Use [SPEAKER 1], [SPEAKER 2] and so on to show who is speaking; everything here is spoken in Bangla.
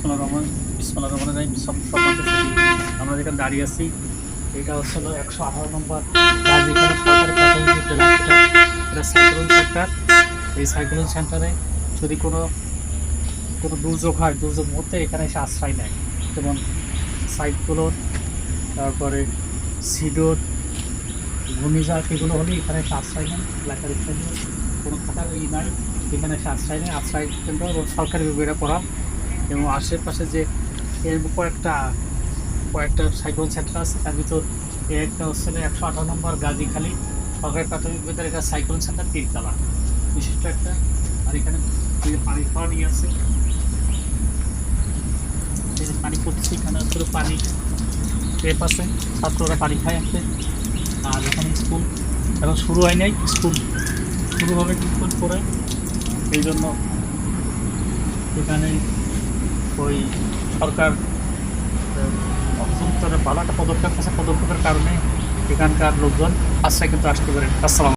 [SPEAKER 1] বিসমিল্লাহির রহমানির রহিম। সম্মানিত সুধী, আমরা যেখানে দাঁড়িয়ে আছি এটা হচ্ছে 118 নম্বর গাজীখালী সরকারি প্রাথমিক বিদ্যালয়। এটা সাইক্লোন সেন্টার। এই সাইক্লোন সেন্টারে যদি কোনো দুর্যোগ হয়, দুর্যোগ মুহূর্তে এখানে এসে আশ্রয় নেয়, যেমন সাইক্লোন, তারপরে সিডোর, ঘূর্ণিঝড়, সেগুলো হলে এখানে এসে আশ্রয় নেন। এলাকার স্থানীয় কোনো থাকার নাই, এখানে এসে আশ্রয় নেয়। আশ্রয় কেন্দ্র এবং সরকারি বিভাগে পড়া এবং আশেপাশে যে এর কয়েকটা সাইক্লোন সেন্টার আছে, তার ভিতর একটা হচ্ছে 118 নম্বর গাজীখালী সরকারি প্রাথমিক বিদ্যালয়। এটা সাইক্লোন সেন্টার, তিনতলা বিশিষ্ট একটা। আর এখানে পানি খাওয়া নিয়ে আছে, এই যে পানি পড়ছে, এখানে পুরো পানি ট্রেপ আছে, ছাত্ররা পানি খায় আছে। আর এখানে স্কুল এখন শুরু হয় নাই, স্কুল শুরু হবে কিছুক্ষণ পরে। এই জন্য এখানে ওই সরকার ভালো একটা পদক্ষেপ আছে, পদক্ষেপের কারণে এখানকার লোকজন আশ্রয় কিন্তু আসতে পারেন। আসসালাম।